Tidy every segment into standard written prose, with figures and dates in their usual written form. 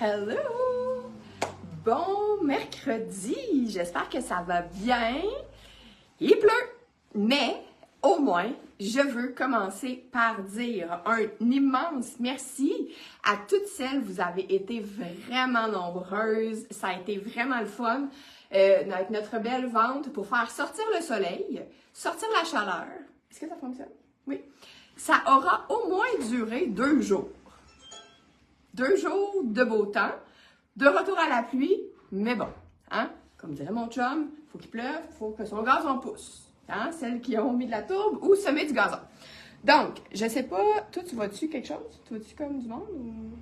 Hello! Bon mercredi! J'espère que ça va bien. Il pleut, mais au moins, je veux commencer par dire un immense merci à toutes celles. Vous avez été vraiment nombreuses. Ça a été vraiment le fun avec notre belle vente pour faire sortir le soleil, sortir la chaleur. Est-ce que ça fonctionne? Oui. Ça aura au moins duré 2 jours. 2 jours de beau temps, de retour à la pluie, mais bon, hein? Comme dirait mon chum, faut qu'il pleuve, faut que son gazon pousse. Hein? Celles qui ont mis de la tourbe ou semé du gazon. Donc, je sais pas, toi, tu vois-tu quelque chose? Tu vois-tu comme du monde? Ou...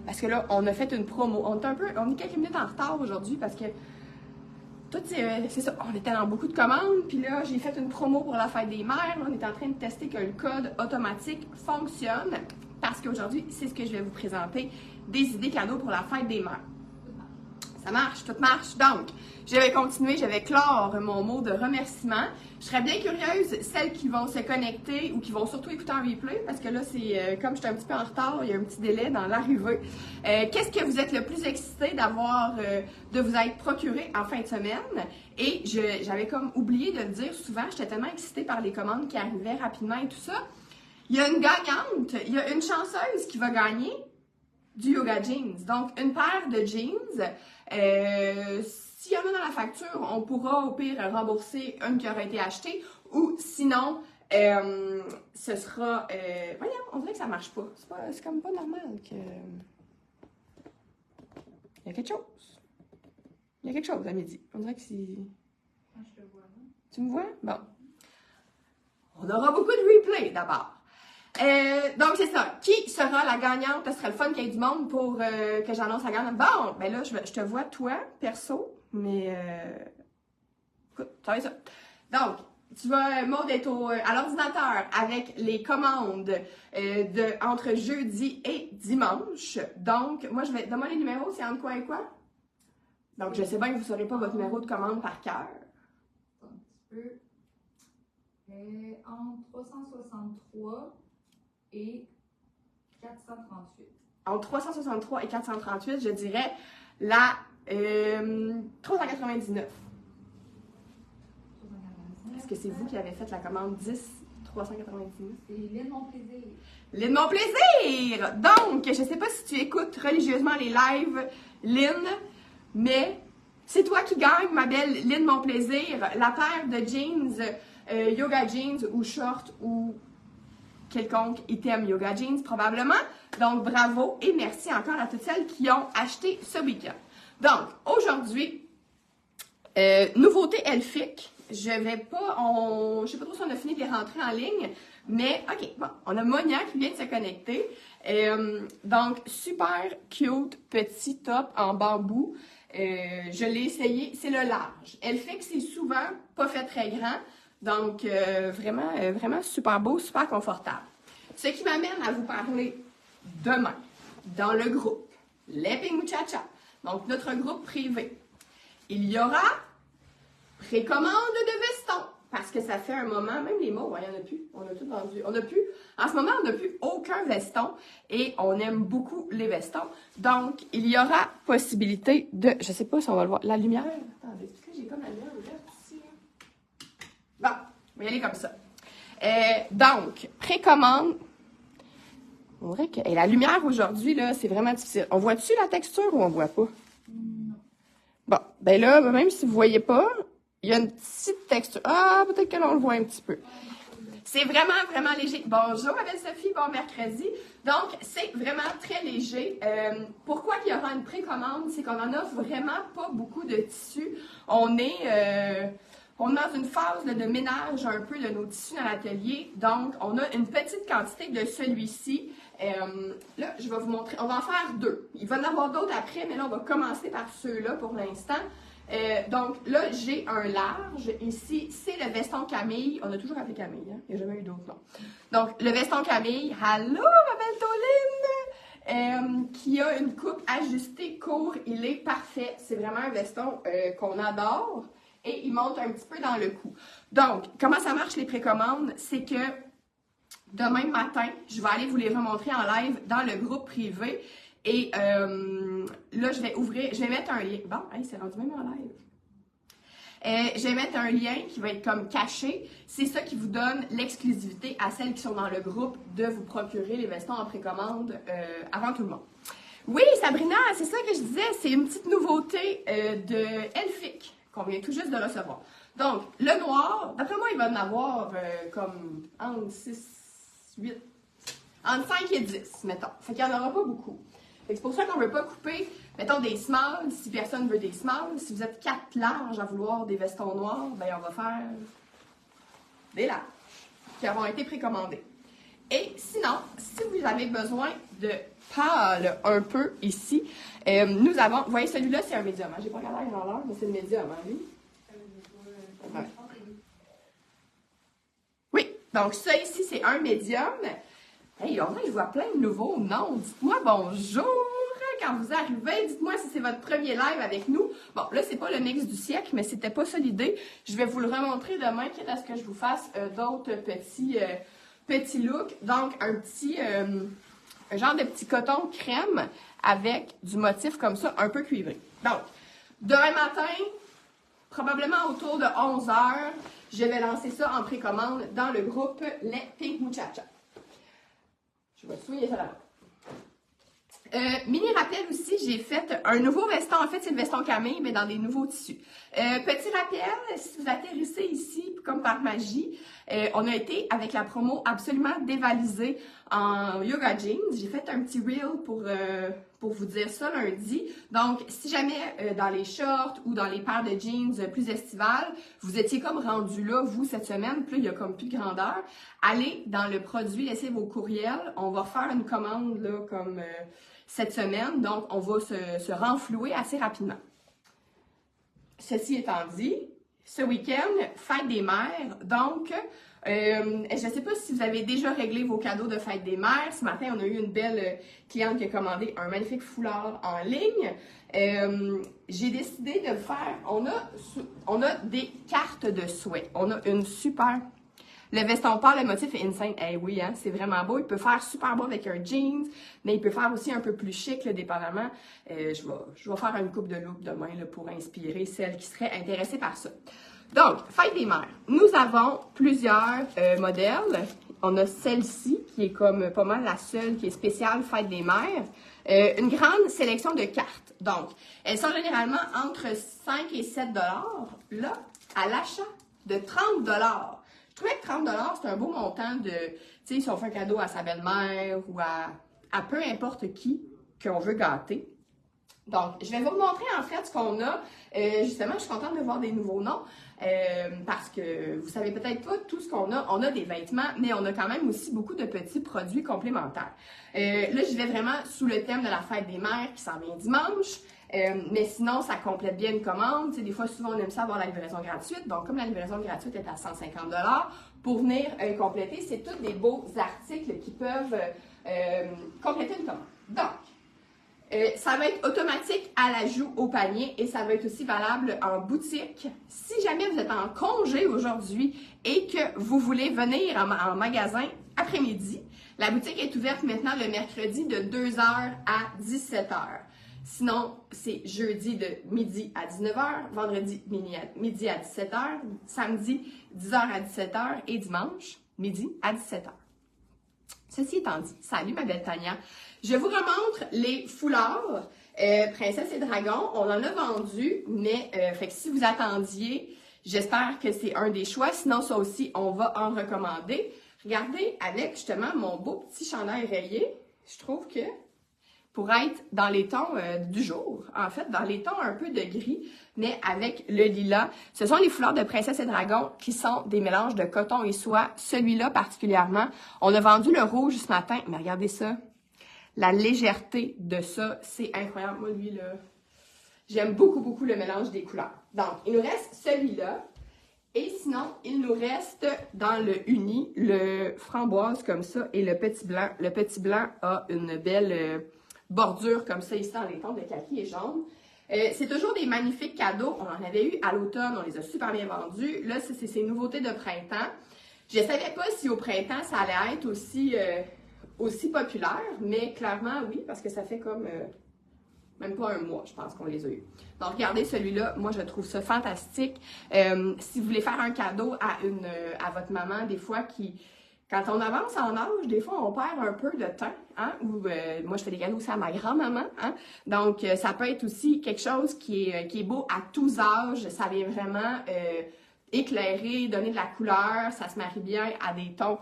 Parce que là, on a fait une promo. On est quelques minutes en retard aujourd'hui parce que tout, c'est ça, on était dans beaucoup de commandes, puis là, j'ai fait une promo pour la fête des mères. On est en train de tester que le code automatique fonctionne. Parce qu'aujourd'hui, c'est ce que je vais vous présenter, des idées cadeaux pour la fête des mères. Ça marche, tout marche. Donc, je vais continuer, je vais clore mon mot de remerciement. Je serais bien curieuse, celles qui vont se connecter ou qui vont surtout écouter en replay, parce que là, c'est comme je suis un petit peu en retard, il y a un petit délai dans l'arrivée. Qu'est-ce que vous êtes le plus excité d'avoir, de vous être procuré en fin de semaine? Et j'avais comme oublié de le dire souvent, j'étais tellement excitée par les commandes qui arrivaient rapidement et tout ça. Il y a une gagnante, il y a une chanceuse qui va gagner du Yoga Jeans. Donc, une paire de jeans. S'il y en a dans la facture, on pourra au pire rembourser une qui aura été achetée. Ou sinon, ce sera... voyons, on dirait que ça marche pas. C'est comme pas normal que... Il y a quelque chose. Il y a quelque chose à midi. On dirait que c'est... Je te vois, non? Tu me vois? Bon. On aura beaucoup de replay d'abord. Donc, c'est ça. Qui sera la gagnante? Ce serait le fun qu'il y ait du monde pour que j'annonce la gagnante. Bon, ben là, je te vois, toi, perso, mais écoute, ça va être ça. Donc, tu vas, Maud, être à l'ordinateur avec les commandes entre jeudi et dimanche. Donc, moi, je vais... Donne-moi les numéros, c'est entre quoi et quoi? Donc, je sais bien que vous ne saurez pas votre numéro de commande par cœur. Un petit peu. Entre 363 et 438. Entre 363 et 438, je dirais la 399. Est-ce que c'est vous qui avez fait la commande 10 399? C'est Lynn Mon Plaisir. Lynn Mon Plaisir! Donc, je ne sais pas si tu écoutes religieusement les lives, Lynn, mais c'est toi qui gagne, ma belle Lynn Mon Plaisir, la paire de jeans, yoga jeans ou shorts ou quelconque item yoga jeans probablement. Donc, bravo et merci encore à toutes celles qui ont acheté ce week-end. Donc, aujourd'hui, nouveauté elfique. Je sais pas trop si on a fini de les rentrer en ligne, mais ok, bon, on a Monia qui vient de se connecter. Donc, super cute petit top en bambou. Je l'ai essayé, c'est le large. Elfique, c'est souvent pas fait très grand. Donc, vraiment super beau, super confortable. Ce qui m'amène à vous parler demain, dans le groupe Lepping Muchacha, donc notre groupe privé. Il y aura précommande de vestons, parce que ça fait un moment, même les mots, il n'y en a plus, on a tout vendu. En ce moment, on n'a plus aucun veston et on aime beaucoup les vestons. Donc, il y aura possibilité de, je ne sais pas si on va le voir, la lumière, attendez, est-ce que j'ai comme la lumière ouverte ici? Bon, on va y aller comme ça. Donc, précommande. On dirait que la lumière aujourd'hui, là, c'est vraiment difficile. On voit-tu la texture ou on voit pas? Non. Bon, ben là, même si vous voyez pas, il y a une petite texture. Ah, peut-être que l'on le voit un petit peu. C'est vraiment léger. Bonjour, Anne-Sophie, bon mercredi. Donc, c'est vraiment très léger. Pourquoi il y aura une précommande? C'est qu'on en a vraiment pas beaucoup de tissus. On est dans une phase de ménage un peu de nos tissus dans l'atelier. Donc, on a une petite quantité de celui-ci. Là, je vais vous montrer. On va en faire 2. Il va y en avoir d'autres après, mais là, on va commencer par ceux-là pour l'instant. Donc, là, j'ai un large. Ici, c'est le veston Camille. On a toujours appelé Camille, hein? Il n'y a jamais eu d'autre nom. Donc, le veston Camille. Allô, ma belle Toline! Qui a une coupe ajustée court. Il est parfait. C'est vraiment un veston qu'on adore. Et il monte un petit peu dans le cou. Donc, comment ça marche les précommandes? C'est que demain matin, je vais aller vous les remontrer en live dans le groupe privé. Et là, je vais mettre un lien. Bon, hey, c'est rendu même en live. Je vais mettre un lien qui va être comme caché. C'est ça qui vous donne l'exclusivité à celles qui sont dans le groupe de vous procurer les vestons en précommande avant tout le monde. Oui, Sabrina, c'est ça que je disais. C'est une petite nouveauté de Elfic qu'on vient tout juste de recevoir. Donc, le noir, d'après moi, il va en avoir comme entre 6, 8, entre 5 et 10, mettons. Fait qu'il n'y en aura pas beaucoup. C'est pour ça qu'on ne veut pas couper, mettons, des smalls, si personne veut des smalls. Si vous êtes 4 larges à vouloir des vestons noirs, ben on va faire des larges qui auront été précommandés. Et sinon, si vous avez besoin de pâle un peu ici, nous avons, vous voyez, celui-là, c'est un médium. Hein? J'ai pas regardé la grandeur, mais c'est le médium, hein, lui? Ouais. Oui, donc ça ici, c'est un médium. Hey, je vois plein de nouveaux noms. Dites-moi bonjour quand vous arrivez. Dites-moi si c'est votre premier live avec nous. Bon, là, c'est pas le mix du siècle, mais c'était pas ça l'idée. Je vais vous le remontrer demain, quitte à ce que je vous fasse d'autres petits looks. Donc, un genre de petit coton crème avec du motif comme ça, un peu cuivré. Donc, demain matin, probablement autour de 11h, je vais lancer ça en précommande dans le groupe Les Pink Muchachas. Je vais souligner ça là-bas. Mini rappel aussi, j'ai fait un nouveau veston. En fait, c'est le veston Camille, mais dans des nouveaux tissus. Petit rappel, si vous atterrissez ici, comme par magie, on a été avec la promo absolument dévalisée en yoga jeans. J'ai fait un petit reel pour vous dire ça lundi. Donc, si jamais dans les shorts ou dans les paires de jeans plus estivales, vous étiez comme rendu là, vous, cette semaine, puis là, il y a comme plus de grandeur, allez dans le produit, laissez vos courriels. On va faire une commande, là, comme cette semaine. Donc, on va se renflouer assez rapidement. Ceci étant dit, ce week-end, fête des mères. Donc, je ne sais pas si vous avez déjà réglé vos cadeaux de fête des mères. Ce matin, on a eu une belle cliente qui a commandé un magnifique foulard en ligne. J'ai décidé de faire, on a des cartes de souhait. On a une super... Le veston pâle, le motif est insane. Eh oui, hein, c'est vraiment beau. Il peut faire super beau avec un jeans, mais il peut faire aussi un peu plus chic, là, dépendamment. Je vais faire une coupe de look demain là, pour inspirer celles qui seraient intéressées par ça. Donc, fête des mères. Nous avons plusieurs modèles. On a celle-ci, qui est comme pas mal la seule qui est spéciale fête des mères. Une grande sélection de cartes. Donc, elles sont généralement entre 5 et 7 $. Là, à l'achat de 30 $. Je trouvais que 30 $, c'est un beau montant de, tu sais, si on fait un cadeau à sa belle-mère ou à peu importe qui qu'on veut gâter. Donc, je vais vous montrer en fait ce qu'on a. Justement, je suis contente de voir des nouveaux noms parce que vous savez peut-être pas tout ce qu'on a. On a des vêtements, mais on a quand même aussi beaucoup de petits produits complémentaires. Là, je vais vraiment sous le thème de la fête des mères qui s'en vient dimanche. Mais sinon, ça complète bien une commande. T'sais, des fois, souvent, on aime ça avoir la livraison gratuite. Donc, comme la livraison gratuite est à 150 $, pour venir compléter, c'est tous des beaux articles qui peuvent compléter une commande. Donc, ça va être automatique à l'ajout au panier et ça va être aussi valable en boutique. Si jamais vous êtes en congé aujourd'hui et que vous voulez venir en magasin après-midi, la boutique est ouverte maintenant le mercredi de 2h à 17h. Sinon, c'est jeudi de midi à 19h, vendredi midi à 17h, samedi 10h à 17h et dimanche midi à 17h. Ceci étant dit, salut ma belle Tania, je vous remontre les foulards Princesse et Dragon. On en a vendu, mais fait que si vous attendiez, j'espère que c'est un des choix. Sinon, ça aussi, on va en recommander. Regardez, avec justement mon beau petit chandail rayé, je trouve que pour être dans les tons du jour, en fait, dans les tons un peu de gris, mais avec le lilas. Ce sont les foulards de Princesse et Dragon qui sont des mélanges de coton et soie. Celui-là particulièrement, on a vendu le rouge ce matin, mais regardez ça. La légèreté de ça, c'est incroyable. Moi, lui, là, j'aime beaucoup, beaucoup le mélange des couleurs. Donc, il nous reste celui-là. Et sinon, il nous reste dans le uni, le framboise comme ça et le petit blanc. Le petit blanc a une belle bordure comme ça ici dans les tons de kaki et jaune. C'est toujours des magnifiques cadeaux. On en avait eu à l'automne, on les a super bien vendus. Là, c'est ces nouveautés de printemps. Je ne savais pas si au printemps, ça allait être aussi aussi populaires, mais clairement, oui, parce que ça fait comme même pas un mois, je pense qu'on les a eus. Donc, regardez celui-là, moi, je trouve ça fantastique. Si vous voulez faire un cadeau à votre maman, des fois, quand on avance en âge, des fois, on perd un peu de temps, hein, ou moi, je fais des cadeaux aussi à ma grand-maman, hein. Donc, ça peut être aussi quelque chose qui est beau à tous âges. Ça vient vraiment éclairer, donner de la couleur, ça se marie bien à des tons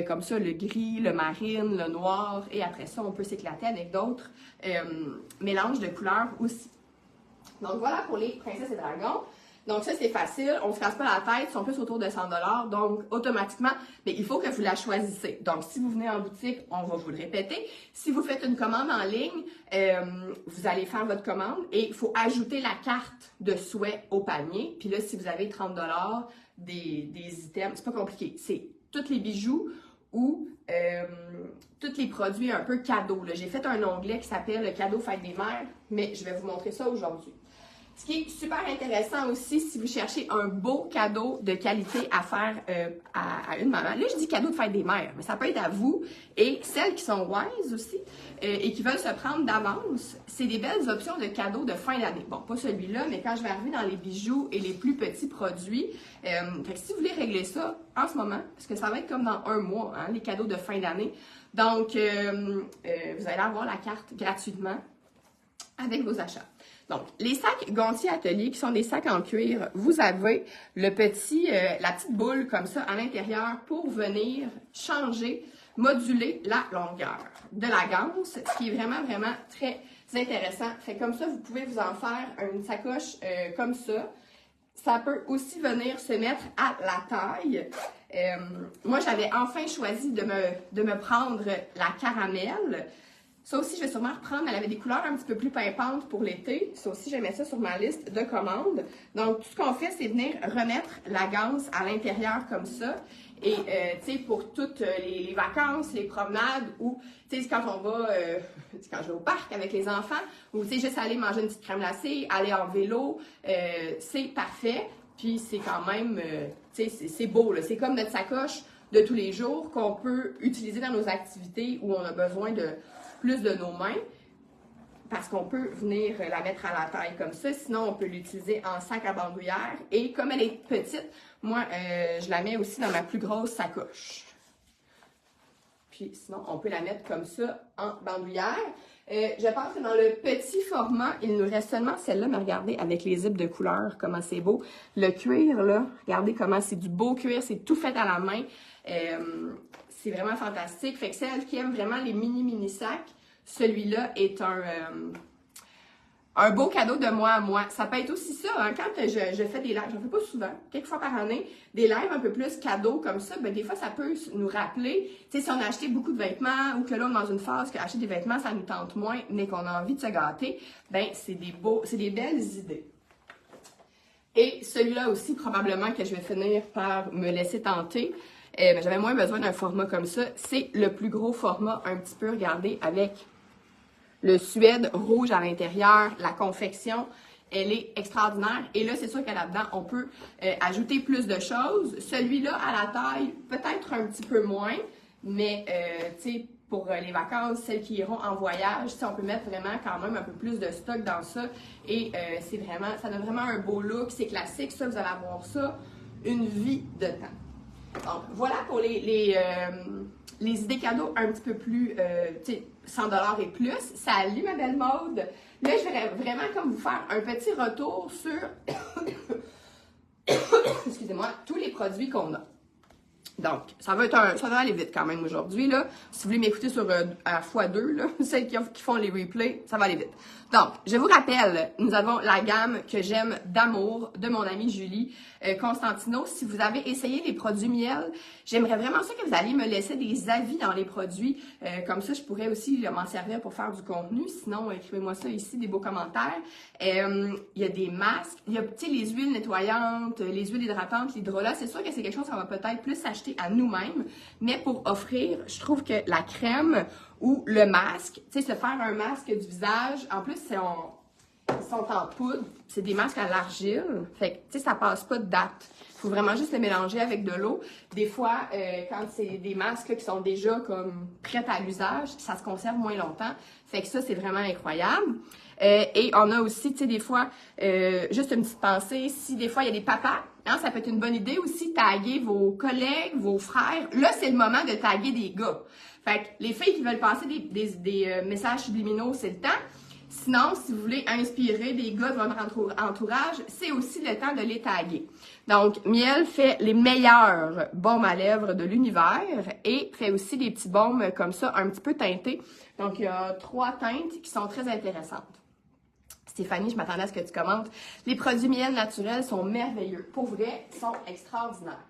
comme ça, le gris, le marine, le noir, et après ça, on peut s'éclater avec d'autres mélanges de couleurs aussi. Donc voilà pour les princesses et dragons. Donc ça, c'est facile, on ne se casse pas la tête, ils sont plus autour de 100 $, donc automatiquement, mais il faut que vous la choisissez. Donc si vous venez en boutique, on va vous le répéter. Si vous faites une commande en ligne, vous allez faire votre commande et il faut ajouter la carte de souhait au panier. Puis là, si vous avez 30 $, des items, c'est pas compliqué, c'est tous les bijoux ou tous les produits un peu cadeaux. J'ai fait un onglet qui s'appelle le cadeau fête des mères, mais je vais vous montrer ça aujourd'hui. Ce qui est super intéressant aussi, si vous cherchez un beau cadeau de qualité à faire à une maman. Là, je dis cadeau de fête des mères, mais ça peut être à vous et celles qui sont wise aussi et qui veulent se prendre d'avance. C'est des belles options de cadeaux de fin d'année. Bon, pas celui-là, mais quand je vais arriver dans les bijoux et les plus petits produits, fait que si vous voulez régler ça en ce moment, parce que ça va être comme dans un mois, hein, les cadeaux de fin d'année. Donc, vous allez avoir la carte gratuitement avec vos achats. Donc, les sacs Gontier Atelier, qui sont des sacs en cuir, vous avez la petite boule comme ça à l'intérieur pour venir changer, moduler la longueur de la ganse, ce qui est vraiment, vraiment très intéressant. Fait comme ça, vous pouvez vous en faire une sacoche comme ça. Ça peut aussi venir se mettre à la taille. Moi, j'avais enfin choisi de me prendre la caramel. Ça aussi, je vais sûrement reprendre. Elle avait des couleurs un petit peu plus pimpantes pour l'été. Ça aussi, je vais mettre ça sur ma liste de commandes. Donc, tout ce qu'on fait, c'est venir remettre la ganse à l'intérieur comme ça. Et, tu sais, pour toutes les vacances, les promenades ou, tu sais, quand on va, quand je vais au parc avec les enfants, ou, tu sais, juste aller manger une petite crème glacée, aller en vélo, c'est parfait. Puis, c'est quand même, tu sais, c'est beau, là. C'est comme notre sacoche de tous les jours qu'on peut utiliser dans nos activités où on a besoin de plus de nos mains, parce qu'on peut venir la mettre à la taille comme ça. Sinon, on peut l'utiliser en sac à bandoulière. Et comme elle est petite, moi, je la mets aussi dans ma plus grosse sacoche. Puis sinon, on peut la mettre comme ça en bandoulière. Je pense que dans le petit format, il nous reste seulement celle-là, mais regardez avec les zips de couleur, comment c'est beau. Le cuir, là, regardez comment c'est du beau cuir, c'est tout fait à la main. C'est vraiment fantastique. Fait que celles qui aiment vraiment les mini sacs, celui-là est un beau cadeau de moi à moi. Ça peut être aussi ça, hein, quand je fais des lives, j'en fais pas souvent, quelques fois par année, des lives un peu plus cadeaux comme ça, ben des fois ça peut nous rappeler, tu sais, si on a acheté beaucoup de vêtements ou que là on est dans une phase qu'acheter des vêtements ça nous tente moins, mais qu'on a envie de se gâter, ben c'est des belles idées. Et celui-là aussi, probablement que je vais finir par me laisser tenter. Mais j'avais moins besoin d'un format comme ça. C'est le plus gros format, un petit peu, regardez, avec le suède rouge à l'intérieur, la confection, elle est extraordinaire. Et là, c'est sûr que là-dedans, on peut ajouter plus de choses. Celui-là, à la taille, peut-être un petit peu moins, mais, tu sais, pour les vacances, celles qui iront en voyage, on peut mettre vraiment quand même un peu plus de stock dans ça. Et c'est vraiment, ça donne vraiment un beau look, c'est classique. Ça, vous allez avoir ça une vie de temps. Donc, voilà pour les idées cadeaux un petit peu plus, tu sais, 100 $ et plus. Salut ma belle Maude! Là, je vais vraiment comme vous faire un petit retour sur, excusez-moi, tous les produits qu'on a. Donc, ça va aller vite quand même aujourd'hui, là. Si vous voulez m'écouter sur à x2, là, celles qui font les replays, ça va aller vite. Donc, je vous rappelle, nous avons la gamme que j'aime d'amour de mon amie Julie Constantino. Si vous avez essayé les produits miel, j'aimerais vraiment ça que vous alliez me laisser des avis dans les produits. Comme ça, je pourrais aussi m'en servir pour faire du contenu. Sinon, écrivez-moi ça ici, des beaux commentaires. Il y a des masques, il y a, tu sais, les huiles nettoyantes, les huiles hydratantes, l'hydrolat. C'est sûr que c'est quelque chose qu'on va peut-être plus acheter à nous-mêmes. Mais pour offrir, je trouve que la crème ou le masque, tu sais, se faire un masque du visage, en plus, Ils sont en poudre. C'est des masques à l'argile. Fait que, tu sais, ça passe pas de date. Il faut vraiment juste les mélanger avec de l'eau. Des fois, quand c'est des masques là, qui sont déjà comme prêts à l'usage, ça se conserve moins longtemps. Fait que ça, c'est vraiment incroyable. Et on a aussi, tu sais, des fois, juste une petite pensée, si des fois il y a des papas, hein, ça peut être une bonne idée aussi de taguer vos collègues, vos frères. Là, c'est le moment de taguer des gars. Fait que les filles qui veulent passer des messages subliminaux, c'est le temps. Sinon, si vous voulez inspirer des gars de votre entourage, c'est aussi le temps de les taguer. Donc, Miel fait les meilleurs baumes à lèvres de l'univers et fait aussi des petits baumes comme ça, un petit peu teintés. Donc, il y a 3 teintes qui sont très intéressantes. Stéphanie, je m'attendais à ce que tu commentes. Les produits Miel naturels sont merveilleux. Pour vrai, ils sont extraordinaires.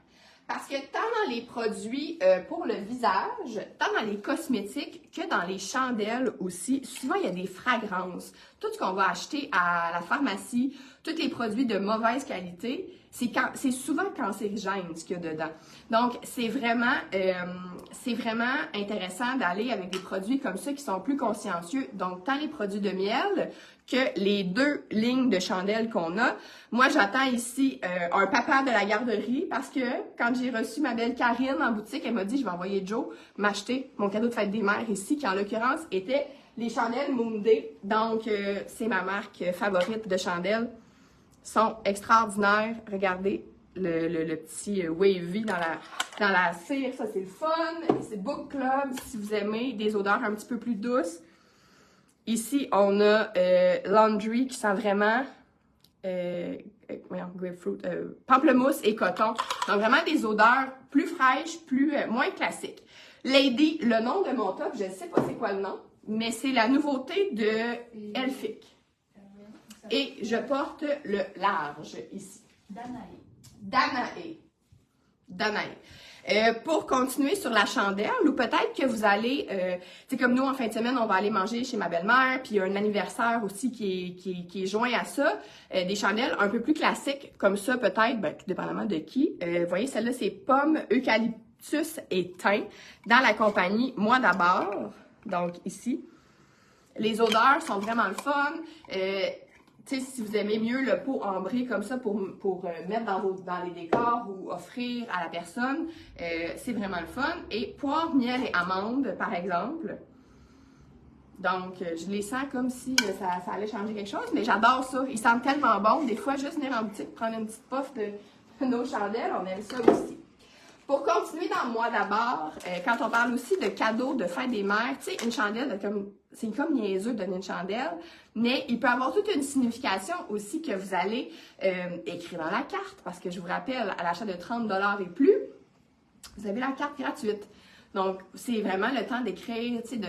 Parce que tant dans les produits pour le visage, tant dans les cosmétiques que dans les chandelles aussi, souvent il y a des fragrances. Tout ce qu'on va acheter à la pharmacie, tous les produits de mauvaise qualité, c'est souvent cancérigène ce qu'il y a dedans. Donc, c'est vraiment intéressant d'aller avec des produits comme ça qui sont plus consciencieux. Donc, tant les produits de miel que les 2 lignes de chandelles qu'on a. Moi, j'attends ici un papa de la garderie parce que quand j'ai reçu ma belle Karine en boutique, elle m'a dit « Je vais envoyer Joe m'acheter mon cadeau de fête des mères ici » qui en l'occurrence était les chandelles Moon Day. Donc, c'est ma marque favorite de chandelles. Sont extraordinaires. Regardez le petit wavy dans la cire. Ça, c'est le fun. C'est Book Club si vous aimez des odeurs un petit peu plus douces. Ici, on a Laundry qui sent vraiment grapefruit, pamplemousse et coton. Donc, vraiment des odeurs plus fraîches, moins classiques. Lady, le nom de mon top, je ne sais pas c'est quoi le nom, mais c'est la nouveauté de Elphick. Et je porte le large ici. Danae. Pour continuer sur la chandelle, ou peut-être que vous allez, c'est comme nous en fin de semaine, on va aller manger chez ma belle-mère, puis il y a un anniversaire aussi qui est joint à ça, des chandelles un peu plus classiques, comme ça peut-être, ben, dépendamment de qui. Vous voyez, celle-là, c'est pomme, eucalyptus et thym, dans la compagnie Moi d'abord, donc ici. Les odeurs sont vraiment le fun. Tu sais, si vous aimez mieux le pot ambré comme ça pour mettre dans les décors ou offrir à la personne, c'est vraiment le fun. Et poire, miel et amande, par exemple. Donc, je les sens comme si ça allait changer quelque chose, mais j'adore ça. Ils sentent tellement bon. Des fois, juste venir en boutique, prendre une petite puff de nos chandelles, on aime ça aussi. Pour continuer dans Moi d'abord, quand on parle aussi de cadeaux de fête des mères, tu sais, une chandelle, c'est comme niaiseux de donner une chandelle, mais il peut avoir toute une signification aussi que vous allez écrire dans la carte, parce que je vous rappelle, à l'achat de 30 $ et plus, vous avez la carte gratuite. Donc, c'est vraiment le temps d'écrire, tu sais,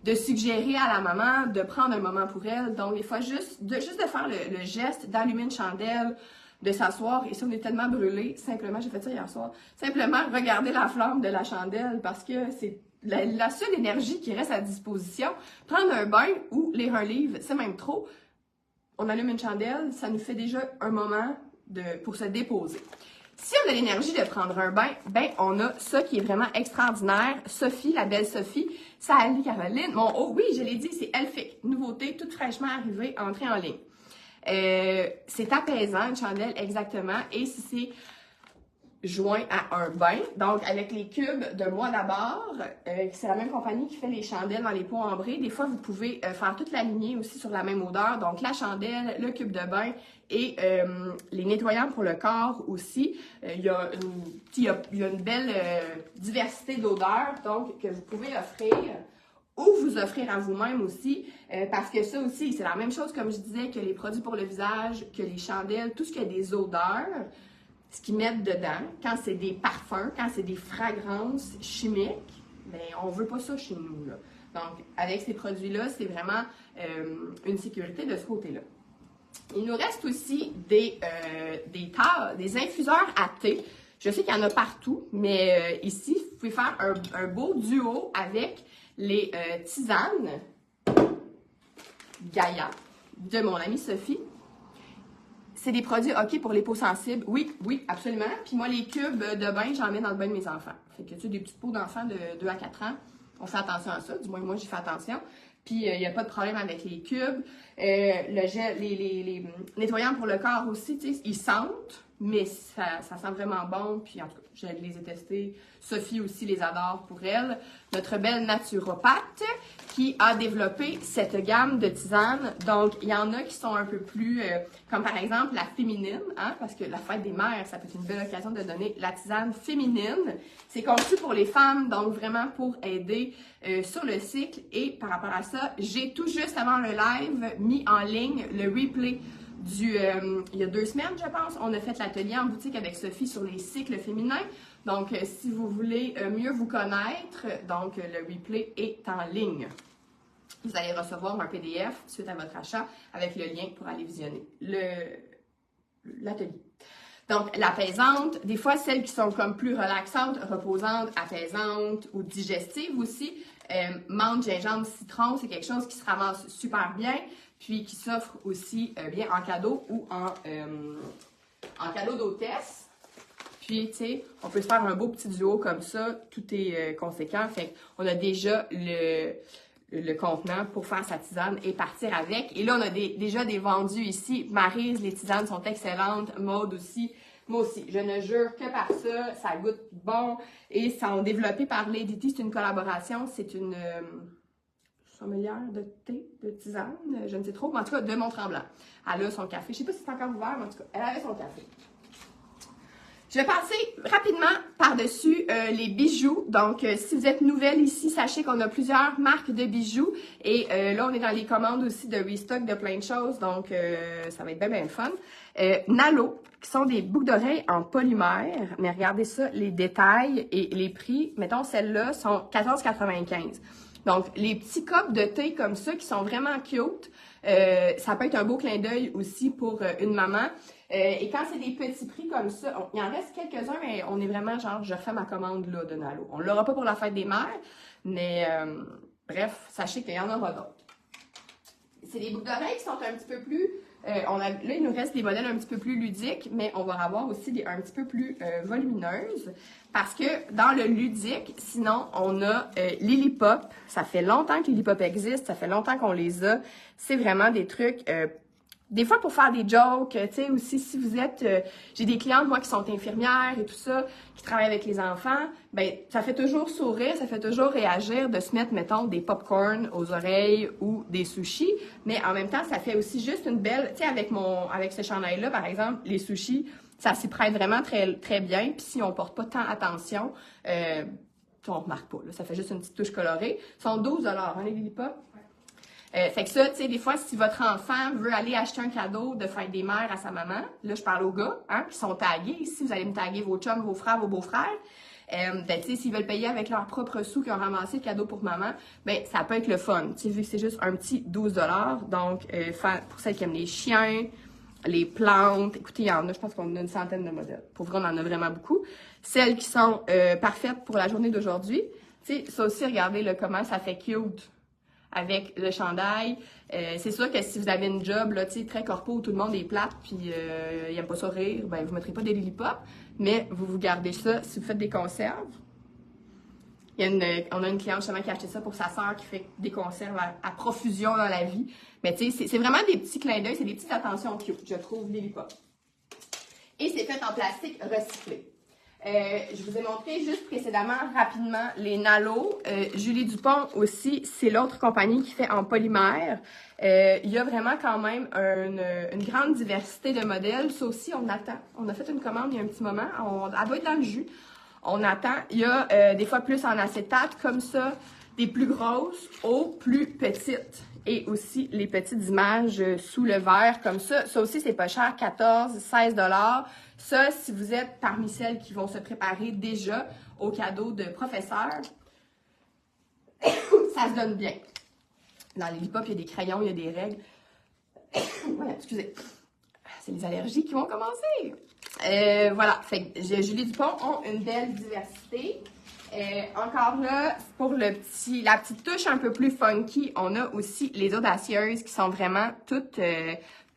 de suggérer à la maman de prendre un moment pour elle. Donc, des fois, juste de faire le geste d'allumer une chandelle, de s'asseoir, et si on est tellement brûlé, simplement, j'ai fait ça hier soir, simplement regarder la flamme de la chandelle parce que c'est la seule énergie qui reste à disposition. Prendre un bain ou lire un livre, c'est même trop. On allume une chandelle, ça nous fait déjà un moment pour se déposer. Si on a l'énergie de prendre un bain, ben on a ça qui est vraiment extraordinaire. Sophie, la belle Sophie, Sally Caroline, oui, je l'ai dit, c'est Elphick, nouveauté toute fraîchement arrivée, entrée en ligne. C'est apaisant, une chandelle, exactement. Et si c'est joint à un bain, donc avec les cubes de Moi d'abord, c'est la même compagnie qui fait les chandelles dans les pots ambrés. Des fois, vous pouvez faire toute la lignée aussi sur la même odeur. Donc, la chandelle, le cube de bain et les nettoyants pour le corps aussi. Il y a une belle diversité d'odeurs, donc, que vous pouvez offrir ou vous offrir à vous-même aussi, parce que ça aussi, c'est la même chose, comme je disais, que les produits pour le visage, que les chandelles, tout ce qui a des odeurs, ce qu'ils mettent dedans, quand c'est des parfums, quand c'est des fragrances chimiques, bien, on veut pas ça chez nous, là. Donc, avec ces produits-là, c'est vraiment une sécurité de ce côté-là. Il nous reste aussi des infuseurs à thé. Je sais qu'il y en a partout, mais ici, vous pouvez faire un beau duo avec les tisanes Gaïa de mon amie Sophie. C'est des produits OK pour les peaux sensibles. Oui, absolument. Puis moi, les cubes de bain, j'en mets dans le bain de mes enfants. Fait que tu sais, des petites peaux d'enfants de 2 à 4 ans, on fait attention à ça. Du moins, moi, j'y fais attention. Puis, il n'y a pas de problème avec les cubes. Le gel, les nettoyants pour le corps aussi, tu sais, ils sentent, mais ça sent vraiment bon. Puis, en tout cas, je les ai testés. Sophie aussi les adore pour elle. Notre belle naturopathe qui a développé cette gamme de tisanes. Donc, il y en a qui sont un peu plus, comme par exemple la féminine, hein, parce que la fête des mères, ça peut être une belle occasion de donner la tisane féminine. C'est conçu pour les femmes, donc vraiment pour aider sur le cycle. Et par rapport à ça, j'ai tout juste avant le live mis en ligne le replay il y a 2 semaines, je pense. On a fait l'atelier en boutique avec Sophie sur les cycles féminins. Donc, si vous voulez mieux vous connaître, donc le replay est en ligne. Vous allez recevoir un PDF suite à votre achat avec le lien pour aller visionner l'atelier. Donc, l'apaisante, des fois, celles qui sont comme plus relaxantes, reposantes, apaisantes ou digestives aussi, menthe, gingembre, citron, c'est quelque chose qui se ramasse super bien, puis qui s'offre aussi bien en cadeau ou en cadeau d'hôtesse. Puis, tu sais, on peut se faire un beau petit duo comme ça, tout est conséquent. Fait qu'on a déjà le contenant pour faire sa tisane et partir avec. Et là, on a déjà des vendus ici. Maryse, les tisanes sont excellentes. Maude aussi. Moi aussi, je ne jure que par ça. Ça goûte bon. Et sont développés par Lady Tea. C'est une collaboration. C'est une sommelière de thé, de tisane, je ne sais trop. Mais en tout cas, de Mont-Tremblant. Elle a son café. Je ne sais pas si c'est encore ouvert, mais en tout cas, elle avait son café. Je vais passer rapidement par-dessus les bijoux. Donc, si vous êtes nouvelle ici, sachez qu'on a plusieurs marques de bijoux. Et là, on est dans les commandes aussi de restock de plein de choses. Donc, ça va être bien, bien fun. Nalo, qui sont des boucles d'oreilles en polymère. Mais regardez ça, les détails et les prix. Mettons, celles-là sont 14,95. Donc, les petits copes de thé comme ça qui sont vraiment cute. Ça peut être un beau clin d'œil aussi pour une maman. Et quand c'est des petits prix comme ça, il en reste quelques-uns, mais on est vraiment genre, je refais ma commande là de Nalo. On ne l'aura pas pour la fête des mères, mais bref, sachez qu'il y en aura d'autres. C'est des boucles d'oreilles qui sont un petit peu plus... là, il nous reste des modèles un petit peu plus ludiques, mais on va avoir aussi des un petit peu plus volumineuses. Parce que dans le ludique, sinon, on a Lily Pop. Ça fait longtemps que Lily Pop existe, ça fait longtemps qu'on les a. C'est vraiment des trucs... des fois, pour faire des jokes, tu sais, aussi, si vous êtes... j'ai des clientes, moi, qui sont infirmières et tout ça, qui travaillent avec les enfants, ben ça fait toujours sourire, ça fait toujours réagir de se mettre, mettons, des pop-corn aux oreilles ou des sushis, mais en même temps, ça fait aussi juste une belle... Tu sais, avec ce chandail-là, par exemple, les sushis, ça s'y prête vraiment très, très bien, puis si on porte pas tant attention, on remarque pas, là, ça fait juste une petite touche colorée. Ils sont 12 $, hein, les Lily Pop? Fait que ça, tu sais, des fois, si votre enfant veut aller acheter un cadeau de fête des mères à sa maman, là, je parle aux gars, hein, qui sont tagués. Ici, vous allez me taguer vos chums, vos frères, vos beaux-frères. Ben, tu sais, s'ils veulent payer avec leurs propres sous qu'ils ont ramassé le cadeau pour maman, ben, ça peut être le fun. Tu sais, vu que c'est juste un petit 12 $. Donc, pour celles qui aiment les chiens, les plantes, écoutez, il y en a, je pense qu'on a une centaine de modèles. Pour vrai, on en a vraiment beaucoup. Celles qui sont parfaites pour la journée d'aujourd'hui. Tu sais, ça aussi, regardez là, comment ça fait cute avec le chandail. C'est sûr que si vous avez une job là, très corpo où tout le monde est plate puis il n'aime pas ça rire, ben vous ne mettrez pas des Lily Pop, mais vous gardez ça si vous faites des conserves. On a une cliente justement qui a acheté ça pour sa sœur qui fait des conserves à profusion dans la vie. Mais tu sais, c'est vraiment des petits clins d'œil, c'est des petites attentions cute, je trouve, Lily Pop. Et c'est fait en plastique recyclé. Je vous ai montré juste précédemment, rapidement, les Nalo. Julie Dupont aussi, c'est l'autre compagnie qui fait en polymère. Il y a vraiment quand même une grande diversité de modèles. Ça aussi, on attend. On a fait une commande il y a un petit moment. Elle doit être dans le jus. On attend. Il y a des fois plus en acétate, comme ça, des plus grosses aux plus petites. Et aussi les petites images sous le verre, comme ça. Ça aussi, c'est pas cher, 14, 16 $. Ça, si vous êtes parmi celles qui vont se préparer déjà au cadeau de professeur, ça se donne bien. Dans les Lily Pop, il y a des crayons, il y a des règles. Ouais, excusez. C'est les allergies qui vont commencer. Voilà, fait que Julie Dupont ont une belle diversité. Encore là, pour la petite touche un peu plus funky, on a aussi les audacieuses qui sont vraiment toutes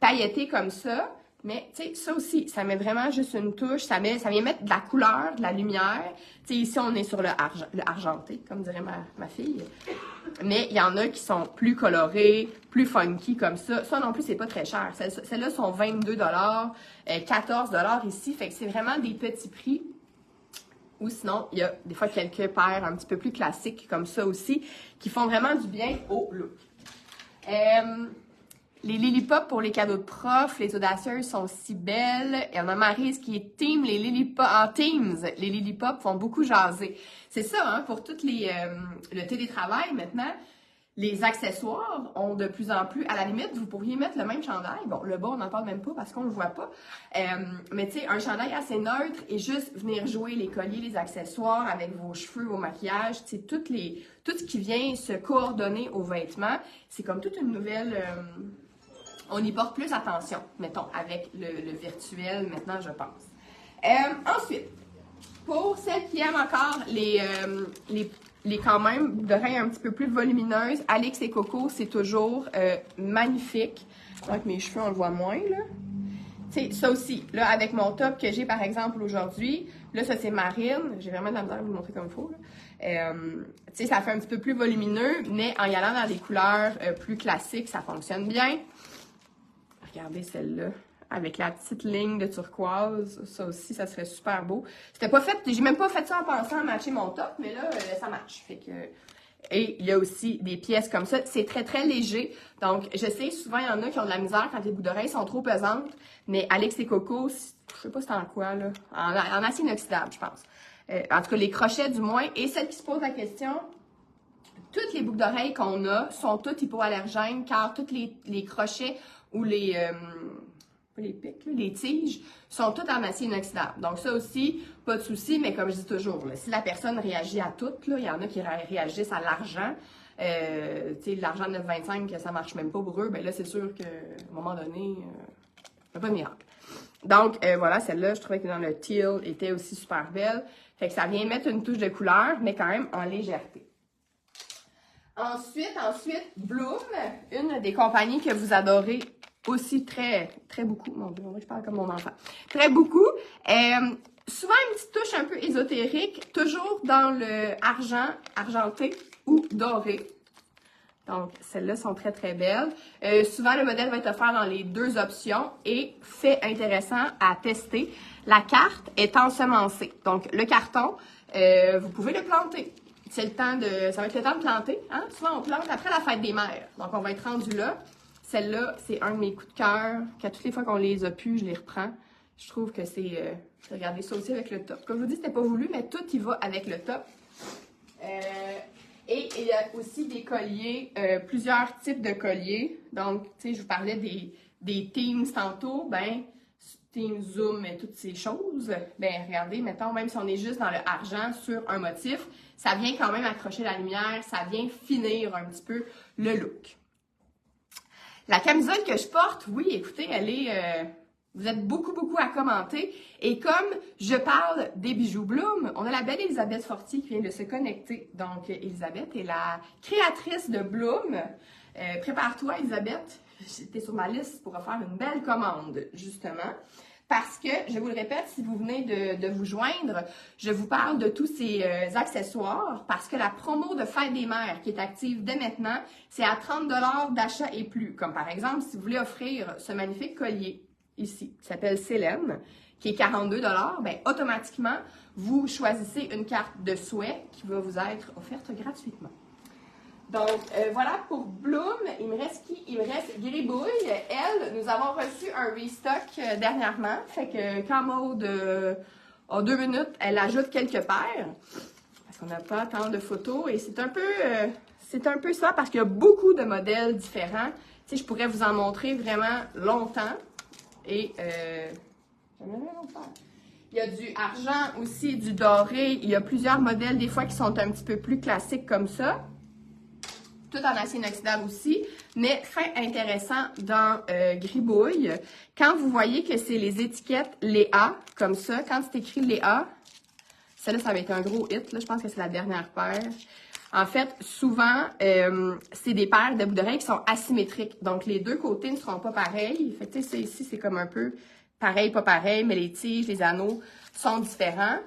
paillettées comme ça. Mais, tu sais, ça aussi, ça met vraiment juste une touche. Ça vient mettre de la couleur, de la lumière. Tu sais, ici, on est sur le argenté, comme dirait ma fille. Mais il y en a qui sont plus colorés, plus funky comme ça. Ça non plus, c'est pas très cher. Celles-là sont 22 $, 14 $ ici. Fait que c'est vraiment des petits prix. Ou sinon, il y a des fois quelques paires un petit peu plus classiques comme ça aussi, qui font vraiment du bien au look. Les Lily Pop pour les cadeaux de prof, les audacieuses sont si belles. Il y en a Maryse qui est team, les Lily Pop, en Teams, les Lily Pop font beaucoup jaser. C'est ça, hein, pour toutes le télétravail maintenant, les accessoires ont de plus en plus, à la limite, vous pourriez mettre le même chandail. Bon, le bas, on n'en parle même pas parce qu'on le voit pas. Mais tu sais, un chandail assez neutre et juste venir jouer les colliers, les accessoires avec vos cheveux, vos maquillages, tu sais, tout ce qui vient se coordonner aux vêtements, c'est comme toute une nouvelle... on y porte plus attention, mettons, avec le virtuel maintenant, je pense. Ensuite, pour celles qui aiment encore les quand même d'oreilles un petit peu plus volumineuses, Alix et Coco, c'est toujours magnifique. Avec mes cheveux, on le voit moins, là. Tu sais, ça aussi, là, avec mon top que j'ai, par exemple, aujourd'hui, là, ça, c'est marine. J'ai vraiment de la misère à vous le montrer comme il faut, là. Tu sais, ça fait un petit peu plus volumineux, mais en y allant dans des couleurs plus classiques, ça fonctionne bien. Regardez celle-là, avec la petite ligne de turquoise. Ça aussi, ça serait super beau. C'était pas fait, j'ai même pas fait ça en pensant à matcher mon top, mais là, ça match. Fait que... Et il y a aussi des pièces comme ça. C'est très, très léger. Donc, je sais, souvent, il y en a qui ont de la misère quand les boucles d'oreilles sont trop pesantes. Mais Alix et Coco, je sais pas c'est en quoi, là. En acier inoxydable, je pense. En tout cas, les crochets, du moins. Et celle qui se pose la question... Toutes les boucles d'oreilles qu'on a sont toutes hypoallergènes, car tous les crochets ou les pics, les tiges, sont toutes en acier inoxydable. Donc ça aussi, pas de souci, mais comme je dis toujours, là, si la personne réagit à tout, il y en a qui réagissent à l'argent, tu sais, l'argent de 9,25, ça marche même pas pour eux, ben là, c'est sûr qu'à un moment donné, c'est pas de miracle. Donc, voilà, celle-là, je trouvais que dans le teal, était aussi super belle. Fait que ça vient mettre une touche de couleur, mais quand même en légèreté. Ensuite, Bloom, une des compagnies que vous adorez aussi très beaucoup. Mon Dieu, je parle comme mon enfant. Très beaucoup. Souvent une petite touche un peu ésotérique, toujours dans le argenté ou doré. Donc, celles-là sont très, très belles. Souvent, le modèle va être offert dans les deux options et fait intéressant à tester. La carte est ensemencée. Donc, le carton, vous pouvez le planter. C'est le temps ça va être le temps de planter. Hein? Souvent, on plante après la fête des mères. Donc, on va être rendu là. Celle-là, c'est un de mes coups de cœur. Qu'à toutes les fois qu'on les a pu, je les reprends. Je trouve que c'est... regardez ça aussi avec le top. Comme je vous dis, c'était pas voulu, mais tout y va avec le top. Et il y a aussi des colliers, plusieurs types de colliers. Donc, tu sais, je vous parlais des Teams tantôt. Ben, Team Zoom et toutes ces choses. Ben, regardez, mettons, même si on est juste dans le argent sur un motif, ça vient quand même accrocher la lumière, ça vient finir un petit peu le look. La camisole que je porte, oui, écoutez, elle est... vous êtes beaucoup à commenter. Et comme je parle des bijoux Bloom, on a la belle Elisabeth Fortier qui vient de se connecter. Donc, Elisabeth est la créatrice de Bloom. Prépare-toi, Elisabeth. J'étais sur ma liste pour faire une belle commande, justement. Parce que, je vous le répète, si vous venez de vous joindre, je vous parle de tous ces accessoires parce que la promo de Fête des Mères qui est active dès maintenant, c'est à 30 $ d'achat et plus. Comme par exemple, si vous voulez offrir ce magnifique collier ici, qui s'appelle Célène, qui est 42 $, ben, automatiquement, vous choisissez une carte de souhait qui va vous être offerte gratuitement. Donc, voilà pour Bloom. Il me reste qui? Il me reste Gribouille. Elle, nous avons reçu un restock dernièrement. Fait que quand Maud a 2 minutes, elle ajoute quelques paires. Parce qu'on n'a pas tant de photos. Et c'est un peu ça parce qu'il y a beaucoup de modèles différents. Tu sais, je pourrais vous en montrer vraiment longtemps. Et, il y a du argent aussi, du doré. Il y a plusieurs modèles, des fois, qui sont un petit peu plus classiques comme ça. Tout en acier inoxydable aussi, mais fin intéressant dans Gribouille. Quand vous voyez que c'est les étiquettes Léa, comme ça, quand c'est écrit Léa, celle-là, ça va être un gros hit, là, je pense que c'est la dernière paire. En fait, souvent, c'est des paires de boucles d'oreilles qui sont asymétriques. Donc, les deux côtés ne seront pas pareils. Fait que, tu sais, ici, c'est comme un peu pareil, pas pareil, mais les tiges, les anneaux sont différents.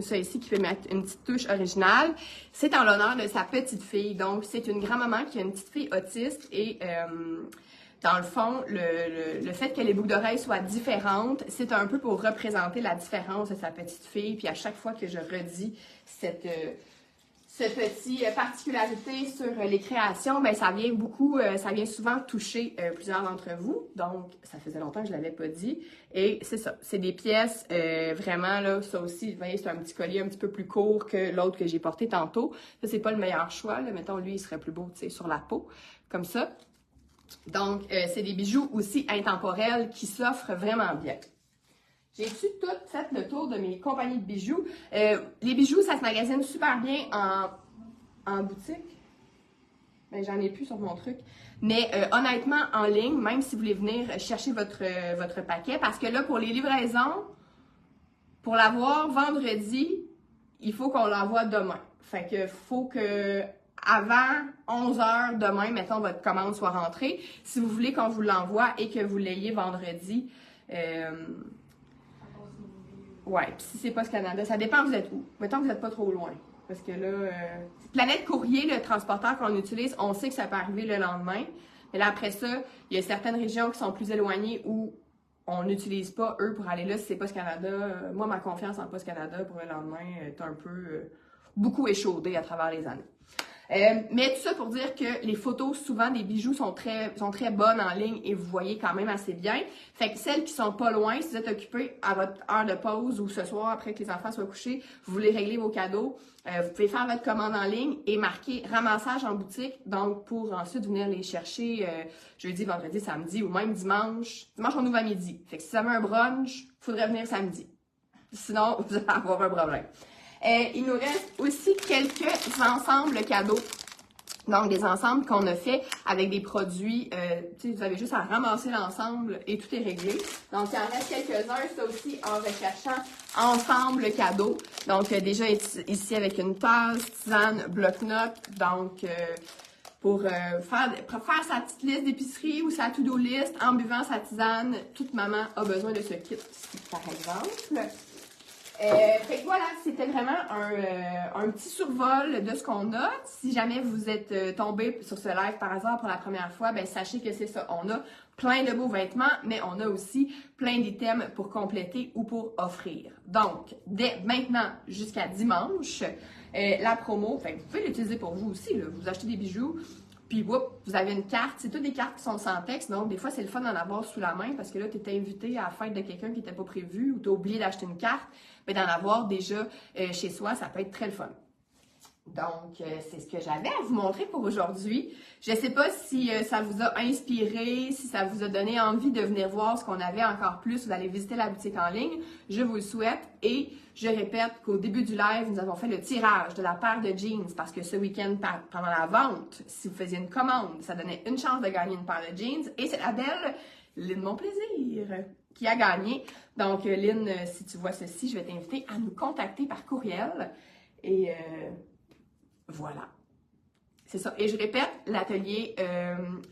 Ça ici qui peut mettre une petite touche originale. C'est en l'honneur de sa petite fille. Donc, c'est une grand-maman qui a une petite fille autiste et dans le fond, le fait que les boucles d'oreilles soient différentes, c'est un peu pour représenter la différence de sa petite fille. Puis à chaque fois que je redis cette petite particularité sur les créations, ben ça vient souvent toucher plusieurs d'entre vous. Donc, ça faisait longtemps que je ne l'avais pas dit. Et c'est ça, c'est des pièces vraiment, là, ça aussi, vous voyez, c'est un petit collier un petit peu plus court que l'autre que j'ai porté tantôt. Ça, c'est pas le meilleur choix, là. Mettons, lui, il serait plus beau, tu sais, sur la peau, comme ça. Donc, c'est des bijoux aussi intemporels qui s'offrent vraiment bien. J'ai-tu tout fait le tour de mes compagnies de bijoux? Les bijoux, ça se magasine super bien en boutique. Ben, j'en ai plus sur mon truc. Mais honnêtement, en ligne, même si vous voulez venir chercher votre paquet, parce que là, pour les livraisons, pour l'avoir vendredi, il faut qu'on l'envoie demain. Fait que faut que avant 11h demain, mettons, votre commande soit rentrée. Si vous voulez qu'on vous l'envoie et que vous l'ayez vendredi, ouais, puis si c'est Post Canada, ça dépend vous êtes où. Mettons que vous n'êtes pas trop loin. Parce que là, Planète Courrier, le transporteur qu'on utilise, on sait que ça peut arriver le lendemain. Mais là, après ça, il y a certaines régions qui sont plus éloignées où on n'utilise pas eux pour aller là si c'est Post Canada. Moi, ma confiance en Post Canada pour le lendemain est un peu beaucoup échaudée à travers les années. Mais tout ça pour dire que les photos, souvent, des bijoux sont très bonnes en ligne et vous voyez quand même assez bien. Fait que celles qui sont pas loin, si vous êtes occupé à votre heure de pause ou ce soir, après que les enfants soient couchés, vous voulez régler vos cadeaux, vous pouvez faire votre commande en ligne et marquer ramassage en boutique, donc pour ensuite venir les chercher jeudi, vendredi, samedi ou même dimanche. Dimanche, on ouvre à midi. Fait que si ça veut un brunch, il faudrait venir samedi. Sinon, vous allez avoir un problème. Il nous reste aussi quelques ensembles cadeaux. Donc, des ensembles qu'on a fait avec des produits, tu sais, vous avez juste à ramasser l'ensemble et tout est réglé. Donc, il en reste quelques-uns, ça aussi, en recherchant ensemble cadeaux. Donc, déjà ici avec une tasse, tisane, bloc-notes. Donc, pour faire sa petite liste d'épicerie ou sa to-do list en buvant sa tisane, toute maman a besoin de ce kit-ci, par exemple. Fait que voilà, c'était vraiment un petit survol de ce qu'on a. Si jamais vous êtes tombé sur ce live par hasard pour la première fois, ben sachez que c'est ça. On a plein de beaux vêtements, mais on a aussi plein d'items pour compléter ou pour offrir. Donc, dès maintenant jusqu'à dimanche, la promo, fait que vous pouvez l'utiliser pour vous aussi. Là. Vous achetez des bijoux, puis whoop, vous avez une carte. C'est toutes des cartes qui sont sans texte, donc des fois c'est le fun d'en avoir sous la main parce que là, tu es invité à la fête de quelqu'un qui n'était pas prévu ou tu as oublié d'acheter une carte. Mais d'en avoir déjà chez soi, ça peut être très le fun. Donc, c'est ce que j'avais à vous montrer pour aujourd'hui. Je ne sais pas si ça vous a inspiré, si ça vous a donné envie de venir voir ce qu'on avait encore plus ou d'aller visiter la boutique en ligne. Je vous le souhaite et je répète qu'au début du live, nous avons fait le tirage de la paire de jeans parce que ce week-end, pendant la vente, si vous faisiez une commande, ça donnait une chance de gagner une paire de jeans et c'est la belle Lynn Mon Plaisir qui a gagné. Donc, Lynn, si tu vois ceci, je vais t'inviter à nous contacter par courriel et voilà. C'est ça. Et je répète, l'atelier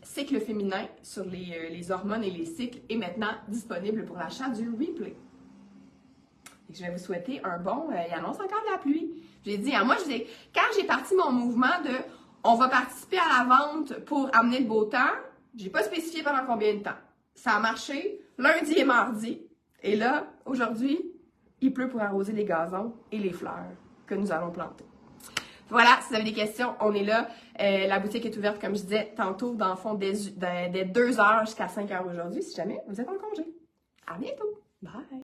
cycle féminin sur les hormones et les cycles est maintenant disponible pour l'achat du replay. Et je vais vous souhaiter un bon... il annonce encore de la pluie. J'ai dit, moi, quand j'ai parti mon mouvement de « on va participer à la vente pour amener le beau temps », j'ai pas spécifié pendant combien de temps. Ça a marché lundi et mardi. Et là, aujourd'hui, il pleut pour arroser les gazons et les fleurs que nous allons planter. Voilà, si vous avez des questions, on est là. La boutique est ouverte, comme je disais tantôt, dans le fond, dès 2h jusqu'à 5h aujourd'hui, si jamais vous êtes en congé. À bientôt! Bye!